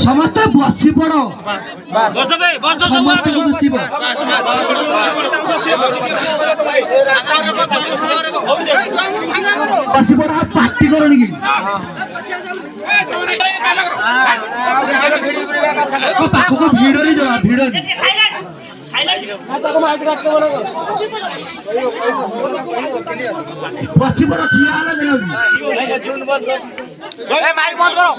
समस्त बसी पड़ बसी पड़ पार्टी कर भिड़ भिड़ बसी पड़ माइक बंद करो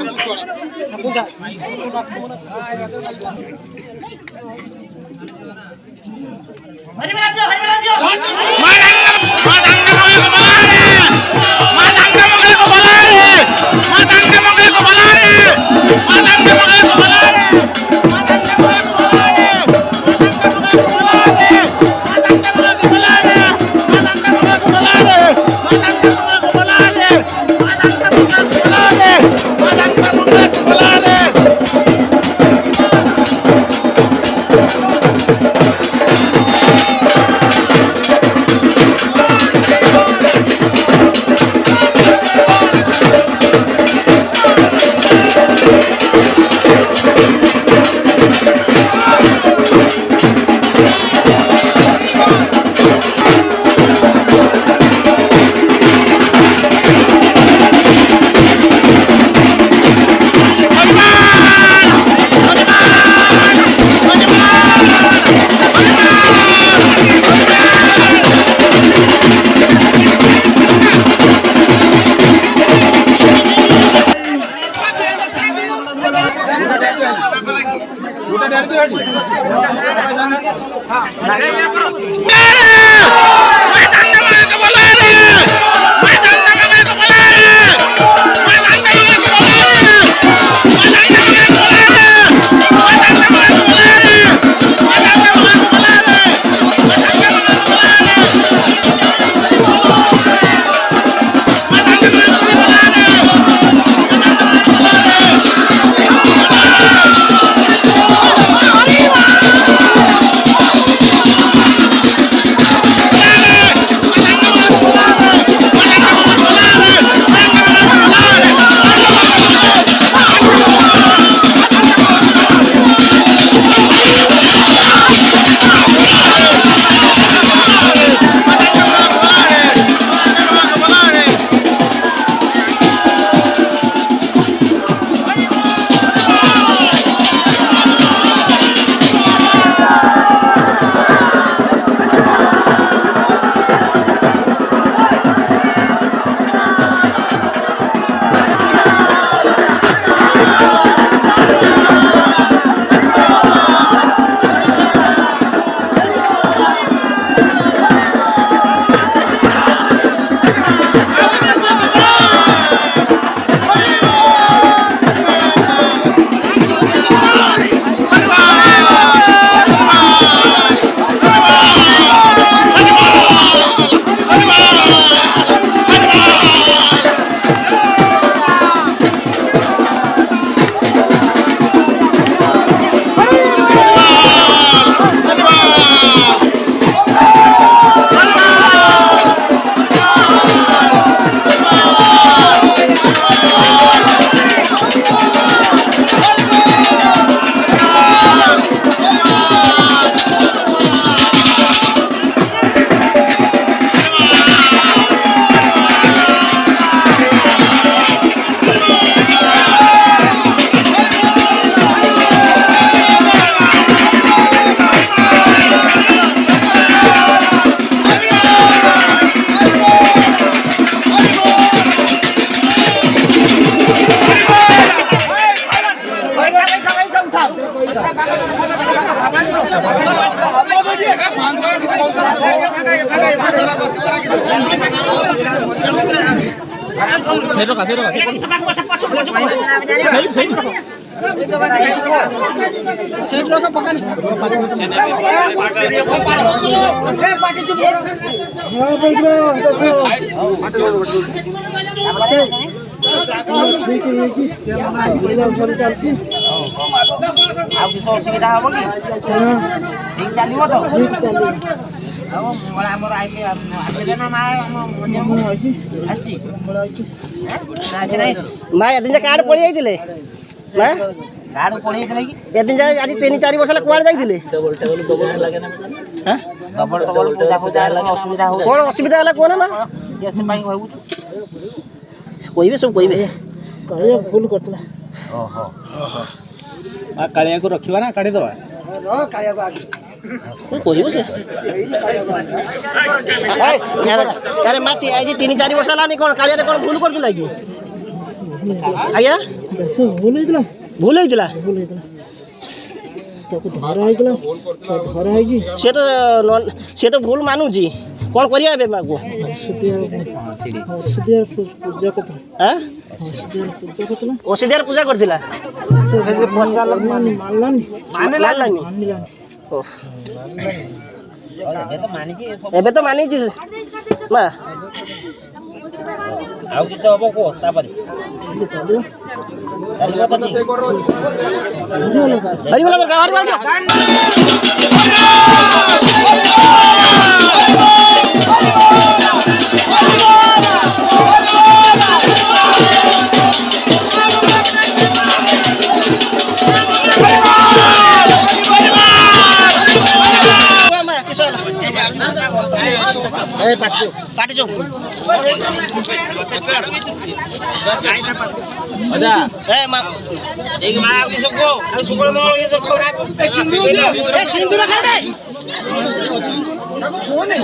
असुविधा हम कि ठीक चलो तो माय एदिन कार्ड पड़ी जाइतिले माय गाड़ पड़ी कि एदिन जा आज 3-4 वर्ष कुआड़ जाइतिले डबल डबल पूजा पूजा असुविधा हो कोन असुविधा हला कोन मा जैसे पाई होउ कोइबे सब कोइबे कालिया फुल करतला ओहो आ कालिया को रखिबा ना काढी दबा कालिया को आगे कोइबे से अरे माती आज 3-4 वर्ष हला नि कोन कालिया रे कोन भूल करतु लागी आया भूल होइतला से तो भूल मानु जी कौन करिया बे मागो ओसिदियार पूजा करथिला एबे तो मानी जी मा आउ किसे हबो को तापरे हरि वाला दरगाह हरि वाला पाटी चो अच्छा ए मा एक मा आउ किसे को आ सुकळ मंगळ ये खबरा ए सिंदूर खाबे छोने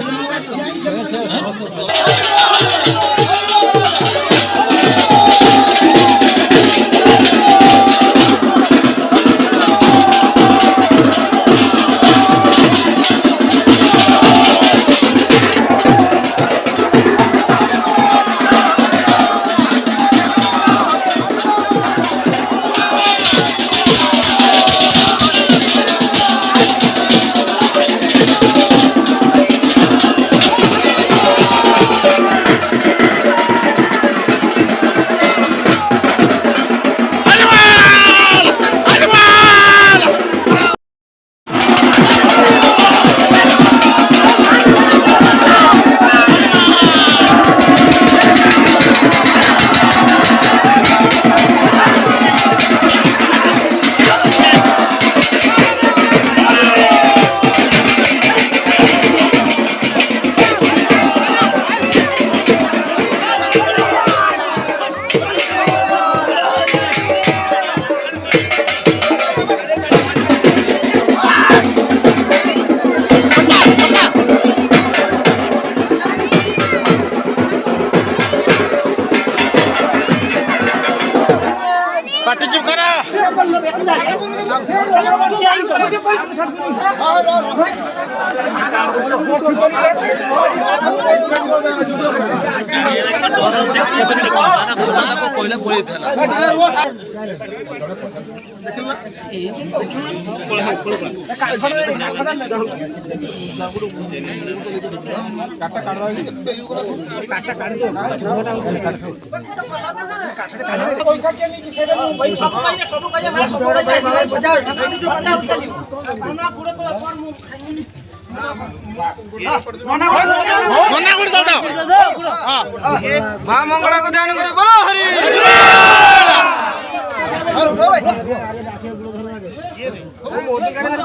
मां मंगला को ध्यान करे बोलो हरि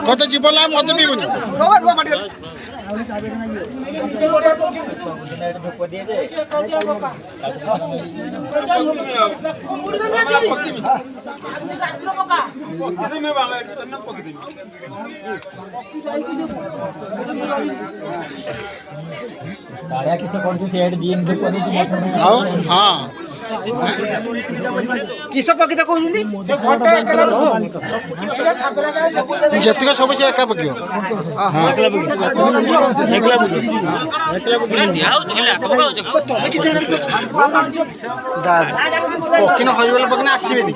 কত জীবন মত বিগুনি काळ्या किसे कोणती सेट दिन धुप दी हाँ କିସ ପକିତ କହୁଛନ୍ତି ଯେତିକ ସବୁ ସେ ଏକା ପକିବ ପକିନ ହରିଗଲେ ପକିନ ଆସିବେନି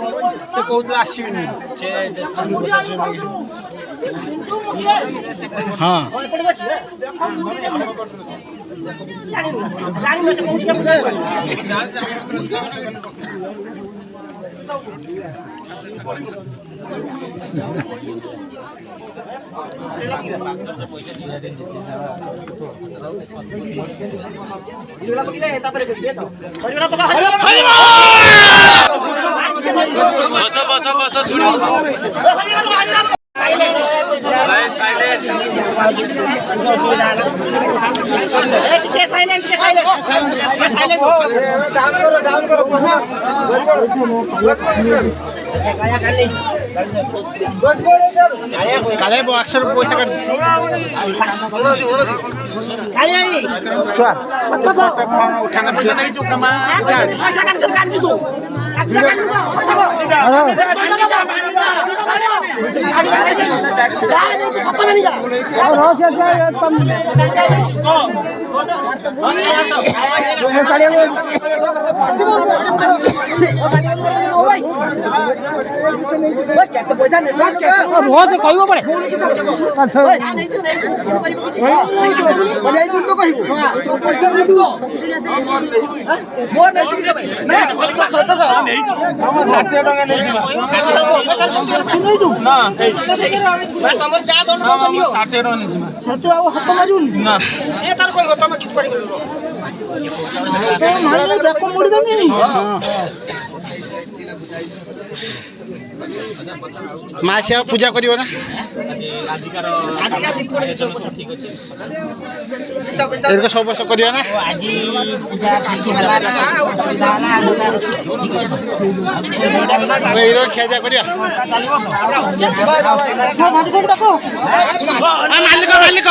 ସେ କହୁଥିଲେ ଆସିବେନି ହଁ କାଳେ ବକ୍ସର ପଇସା କାଢି କେତେ ପଇସା କହିବ ପଡେ ମା ସେ ଆଉ ପୂଜା କରିବ ନା ଏରକ ସବୁ ବର୍ଷ କରିବ ନା ଏଇର ଖିଆଯା କରିବା ମାଲିକ ମାଲିକ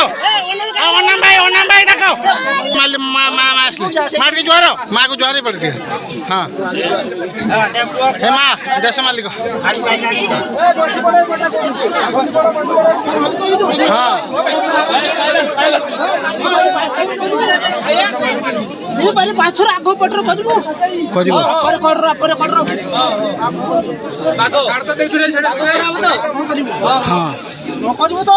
ଅନାମ ଭାଇ ଡାକ ମା ଆସିଲେ ମା ଟିକେ ଜୁହାର ମାକୁ ଜୁହାର ପଡେ ହଁ ହେ ମା ଦେଶ ମାଲିକ ହଁ ମୁଁ କହିଲି 500 ଆଗ ପଟର କରିବୁ କରିବ ହଁ କରିବୁ ତ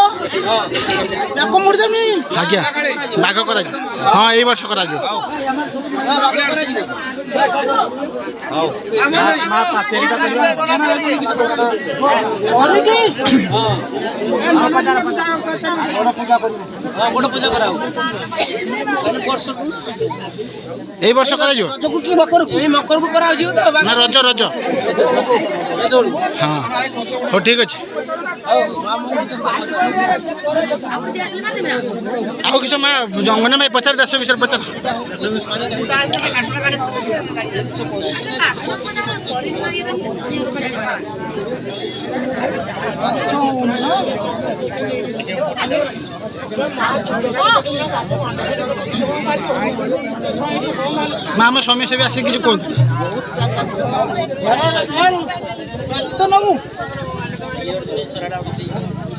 ଆଜ୍ଞା ବାଘ କରାଯିବ ହଁ ଏଇ ବର୍ଷ କରାଯିବ ଏଇ ବର୍ଷ କରାଯିବ ମକରକୁ କରାଯିବ ତ ନା ରଜ ରଜ ହଁ ହଉ ଠିକ ଅଛି ଆଉ କିଛି ମା ଜଙ୍ଗଲ ଭାଇ ପଚାର ଦେଶ ବିଷୟରେ ପଚାର ମା ଆମ ସ୍ୱାମୀ ସେବି ଆସିକି କିଛି କୁହନ୍ତୁ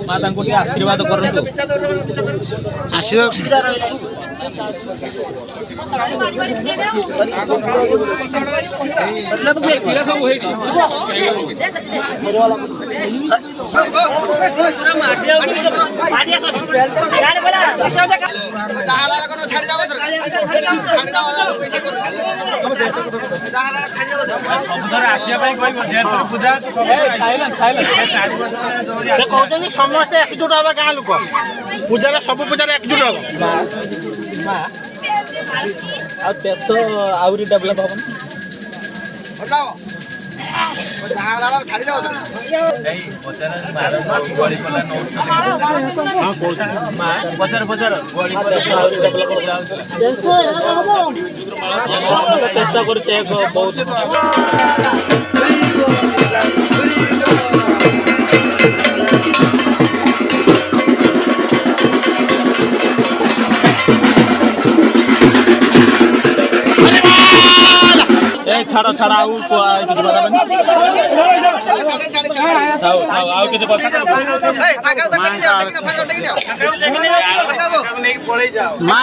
ମା ତାଙ୍କୁ ଟିକେ ଆଶୀର୍ବାଦ କରନ୍ତୁ ଆଶୀର୍ବାଦ କହୁଛନ୍ତି ସମସ୍ତେ ଏକଜୁଟ ହବା ଗାଁ ଲୋକ ପୂଜାରେ ସବୁ ପୂଜାରେ ଏକଜୁଟ ହବ ଆଉ ଦେଶ ଆହୁରି ଡେଭଲପ ହବ ଚେଷ୍ଟା କରୁଛେ ବହୁତ ଛାଡ଼ ଛାଡ଼ ଆଉ କିଛି ଆଉ କିଛି କଥା ମା